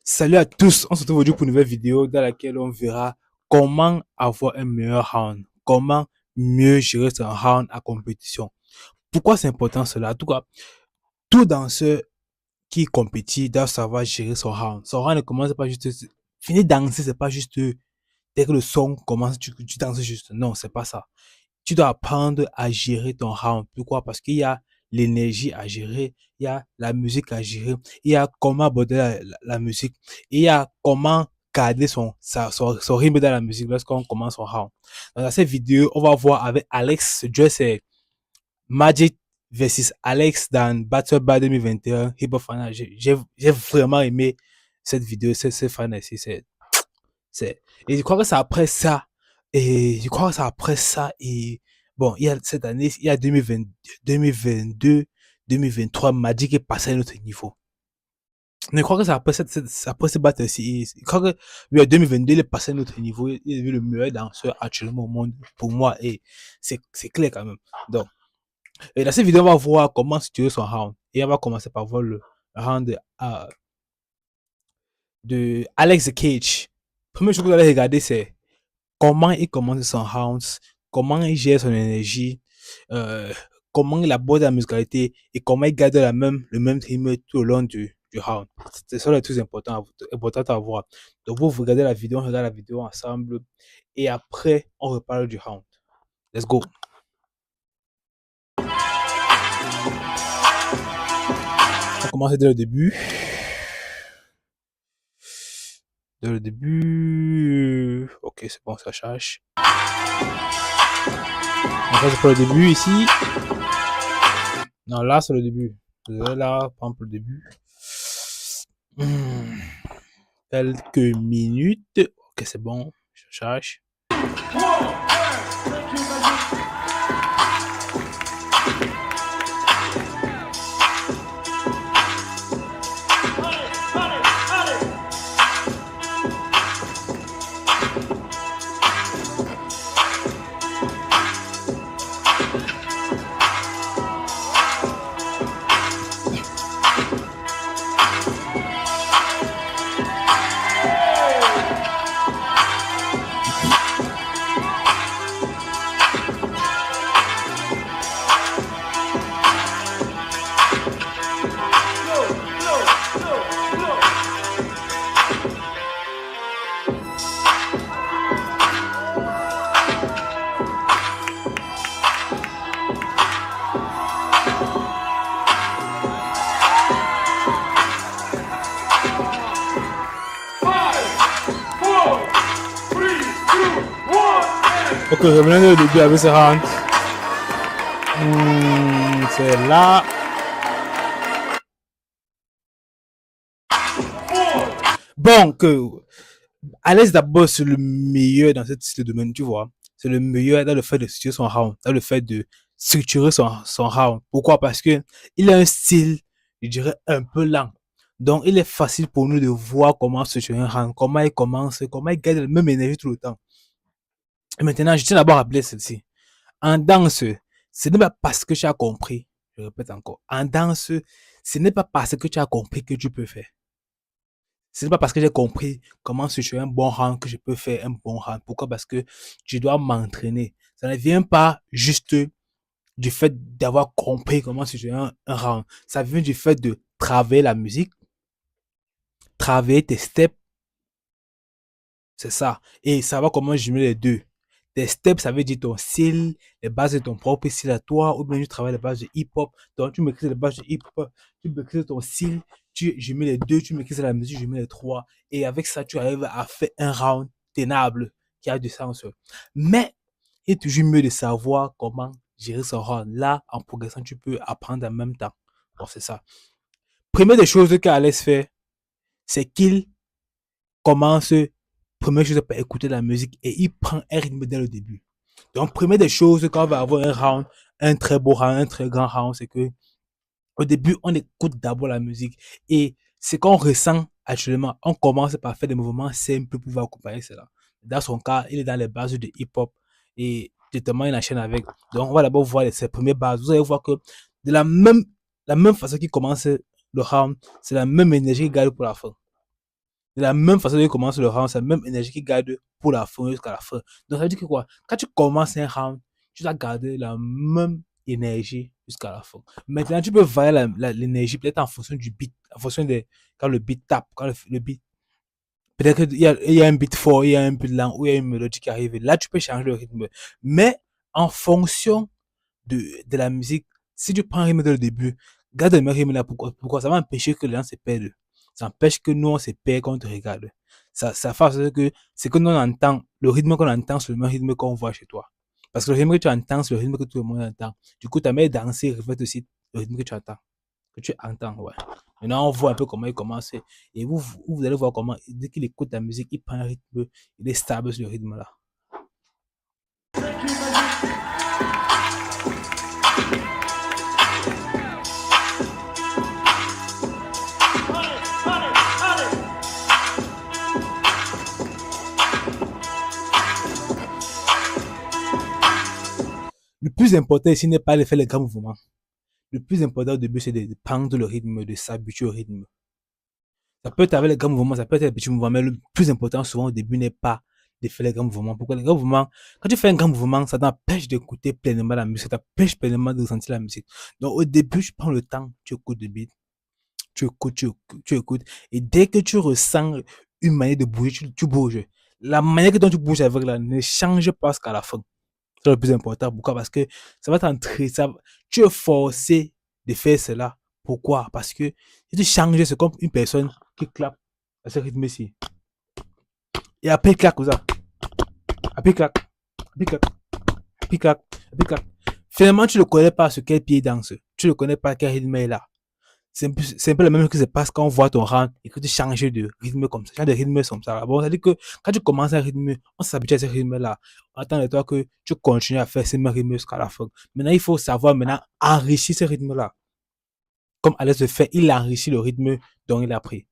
Salut à tous, on se retrouve aujourd'hui pour une nouvelle vidéo dans laquelle on verra comment avoir un meilleur round, comment mieux gérer son round à compétition. Pourquoi c'est important cela? En tout cas, tout danseur qui compétit doit savoir gérer son round. Son round ne commence pas juste, finir danser, c'est pas juste, dès que le son commence, tu danses juste. Non, c'est pas ça. Tu dois apprendre à gérer ton round. Pourquoi? Parce qu'il y a l'énergie à gérer, il y a la musique à gérer, il y a comment aborder la musique, il y a comment garder son rythme dans la musique lorsqu'on commence son round. Dans cette vidéo, on va voir avec Alex, je c'est Magic versus Alex dans Battle Bar 2021 Hip Hop Final. J'ai vraiment aimé cette vidéo, cette final ici, et je crois que c'est après ça. Et je crois que c'est après ça. Et bon, il y a cette année, il y a 2020, 2022, 2023, Magic est passé à un autre niveau. Mais je crois que c'est après ce battle-ci. Je crois que, oui, en 2022, il est passé à un autre niveau. Il est devenu le meilleur danseur actuellement au monde pour moi. Et c'est clair quand même. Donc, et dans cette vidéo, on va voir comment structurer son round. Et on va commencer par voir le round de Alex the Cage. Première chose que vous allez regarder, c'est comment il commence son rounds, comment il gère son énergie, euh, comment il aborde la musicalité et comment il garde le même rythme tout au long du round. C'est ça le plus important à voir. Donc vous regardez la vidéo, on regarde la vidéo ensemble et après on reparle du round. Let's go. On commence dès le début. Dès le début. Ok, c'est bon, ça charge. Donc ça c'est pour le début ici. Non, là c'est le début. Là, par exemple, le début. Quelques minutes. Ok, c'est bon. Je cherche. Ok, revenons au début avec ce round. C'est là. Bon, que Alex d'abord c'est le meilleur dans ce domaine, tu vois. C'est le meilleur dans le fait de structurer son round, dans le fait de structurer son round. Pourquoi? Parce que il a un style, je dirais, un peu lent. Donc, il est facile pour nous de voir comment structurer un round, comment il commence, comment il garde la même énergie tout le temps. Et maintenant, je tiens d'abord à rappeler ceci. En danse, ce n'est pas parce que tu as compris, je répète encore, en danse, ce n'est pas parce que tu as compris que tu peux faire. Ce n'est pas parce que j'ai compris comment structurer un bon round que je peux faire un bon round. Pourquoi? Parce que je dois m'entraîner. Ça ne vient pas juste du fait d'avoir compris comment structurer un round. Ça vient du fait de travailler la musique, travailler tes steps, c'est ça. Et savoir comment jumeler les deux. Tes steps, ça veut dire ton style, les bases de ton propre style à toi, ou bien tu travailles les bases de hip-hop. Donc, tu maîtrises les bases de hip-hop, tu maîtrises ton style, je mets les deux, tu maîtrises la musique, je mets les trois. Et avec ça, tu arrives à faire un round tenable qui a du sens. Mais, il est toujours mieux de savoir comment gérer son round. Là, en progressant, tu peux apprendre en même temps. Bon, c'est ça. Première des choses qu'Alex fait, c'est qu'il commence, première chose, par écouter la musique et il prend un rythme dès le début. Donc, première des choses, quand on va avoir un round, un très beau round, un très grand round, c'est que au début, on écoute d'abord la musique et ce qu'on ressent actuellement, on commence par faire des mouvements simples pour pouvoir accompagner cela. Dans son cas, il est dans les bases de hip-hop et directement il enchaîne avec. Donc, on va d'abord voir ses premières bases. Vous allez voir que de la même façon qu'il commence le round, c'est la même énergie qu'il garde pour la fin. De la même façon qu'il commence le round, c'est la même énergie qu'il garde pour la fin jusqu'à la fin. Donc, ça veut dire que quoi? Quand tu commences un round, tu dois garder la même énergie jusqu'à la fin. Maintenant, tu peux varier l'énergie peut-être en fonction du beat, en fonction de quand le beat tape, quand le beat. Peut-être qu'il y a un beat fort, il y a un beat lent, ou il y a une mélodie qui arrive. Là, tu peux changer le rythme. Mais en fonction de la musique, si tu prends un rythme dès le début, garde le même rythme là. Pourquoi? Ça va empêcher que les gens se perdent. Ça empêche que nous, on se perd quand on te regarde. Ça fait en sorte que c'est que nous, on entend, le rythme qu'on entend, c'est le même rythme qu'on voit chez toi. Parce que le rythme que tu entends, c'est le rythme que tout le monde entend. Du coup, ta manière de danser reflète aussi le rythme que tu entends. Que tu entends, ouais. Maintenant, on voit un peu comment il commence. Et vous allez voir comment, dès qu'il écoute la musique, il prend un rythme, il est stable sur le rythme là. Le plus important ici n'est pas de faire les grands mouvements. Le plus important au début, c'est de prendre le rythme, de s'habituer au rythme. Ça peut être avec les grands mouvements, ça peut être les petits mouvements, mais le plus important souvent au début n'est pas de faire les grands mouvements. Pourquoi les grands mouvements, quand tu fais un grand mouvement, ça t'empêche d'écouter pleinement la musique, ça t'empêche pleinement de ressentir la musique. Donc au début, tu prends le temps, tu écoutes le beat, tu écoutes. Et dès que tu ressens une manière de bouger, tu bouges. La manière dont tu bouges avec là ne change pas jusqu'à la fin. C'est le plus important. Pourquoi? Parce que ça va t'entrer, tu es forcé de faire cela. Pourquoi? Parce que si tu changes, c'est comme une personne qui clappe à ce rythme-ci. Et après, il claque comme ça. Après, il claque. Après, il claque. Après, il claque. Après, il claque. Finalement, tu ne connais pas sur quel pied il danse. Tu ne connais pas quel rythme il est là. C'est un peu la même chose qui se passe quand on voit ton rang et que tu changes de rythme comme ça. Change de rythme comme ça. Bon, ça veut dire que quand tu commences un rythme, on s'habitue à ce rythme-là. Attends de toi que tu continues à faire ce même rythme jusqu'à la fin. Maintenant, il faut savoir maintenant enrichir ce rythme-là. Comme Alex le fait, il enrichit le rythme dont il a pris.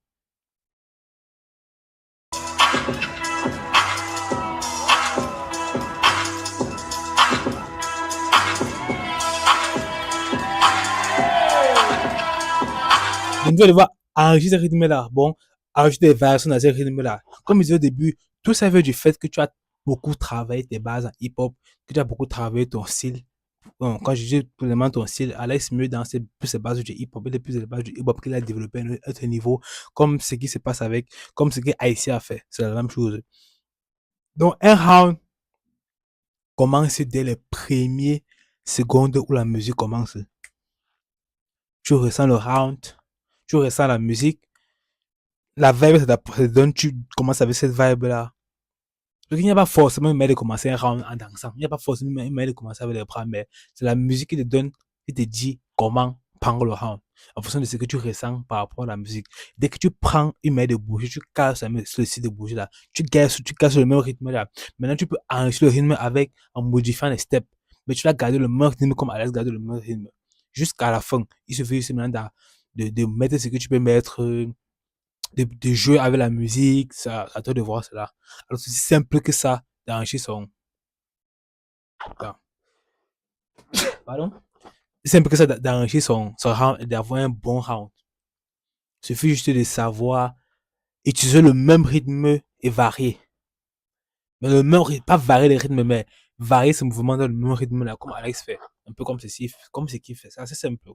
Donc, tu vas devoir enrichir ce rythme-là. Bon, ajouter des variations dans ce rythme-là. Comme je disais au début, tout ça vient du fait que tu as beaucoup travaillé tes bases en hip-hop, que tu as beaucoup travaillé ton style. Bon, quand je dis vraiment ton style, Alex mieux dans plus ses bases du hip-hop, il est plus les bases du hip-hop qu'il a développé à un autre niveau, comme ce qui se passe comme ce que IC a fait. C'est la même chose. Donc, un round commence dès les premières secondes où la musique commence. Tu ressens le round, tu ressens la musique, la vibe, ça te donne, tu commences avec cette vibe-là. Donc, il n'y a pas forcément une manière de commencer un round en dansant. Il n'y a pas forcément une manière de commencer avec les bras, mais c'est la musique qui te donne, qui te dit comment prendre le round. En fonction de ce que tu ressens par rapport à la musique. Dès que tu prends une manière de bouger, tu casses ceci de bouger là. Tu casses le même rythme là. Maintenant, tu peux enrichir le rythme en modifiant les steps. Mais tu vas garder le même rythme comme Alex garde le même rythme. Jusqu'à la fin. Il suffit juste maintenant de mettre ce que tu peux mettre, de jouer avec la musique, ça, à toi de voir cela. Alors, c'est aussi simple que ça d'enrichir attends, pardon? C'est simple que ça d'enrichir son round et d'avoir un bon round. Il suffit juste de savoir utiliser le même rythme et varier. Mais le même rythme, pas varier les rythmes, mais varier ce mouvement dans le même rythme là, comme Alex fait. Un peu comme ceci, comme ce qu'il fait. C'est assez simple.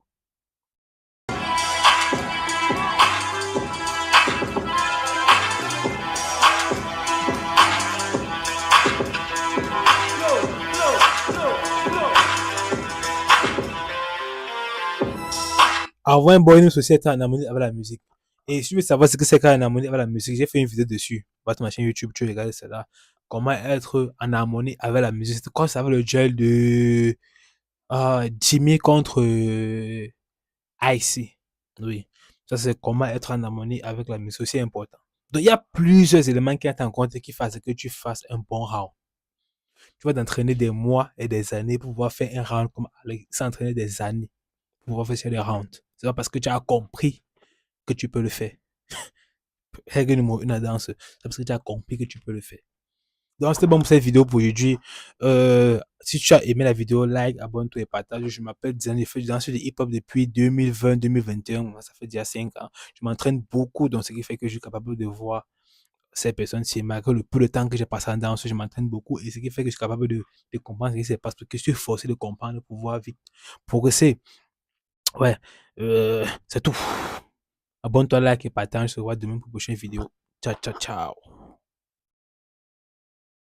Avoir un bon rythme aussi être en harmonie avec la musique. Et si tu veux savoir ce que c'est qu'en harmonie avec la musique, j'ai fait une vidéo dessus. Va sur ma chaîne YouTube, tu regardes cela. Comment être en harmonie avec la musique. C'est quoi ça avec le gel de Jimmy contre IC. Oui. Ça, c'est comment être en harmonie avec la musique. C'est aussi important. Donc, il y a plusieurs éléments qui entrent en compte et qui fassent que tu fasses un bon round. Tu vas t'entraîner des mois et des années pour pouvoir faire un round comme Alex. S'entraîner des années pour pouvoir faire des rounds. C'est pas parce que tu as compris que tu peux le faire. Règle numéro une à danse, c'est parce que tu as compris que tu peux le faire. Donc, c'était bon pour cette vidéo pour aujourd'hui. Si tu as aimé la vidéo, like, abonne-toi et partage. Je m'appelle Diane, je fais du danse de hip-hop depuis 2020-2021. Ça fait déjà 5 ans. Je m'entraîne beaucoup, donc ce qui fait que je suis capable de voir ces personnes-ci. Malgré le peu de temps que j'ai passé en danse, je m'entraîne beaucoup et ce qui fait que je suis capable de comprendre ce qui se passe parce que je suis forcé de comprendre pour pouvoir vite progresser. Ouais, c'est tout. Abonne-toi, like et partage. On se voit demain pour une prochaine vidéo. Ciao, ciao, ciao.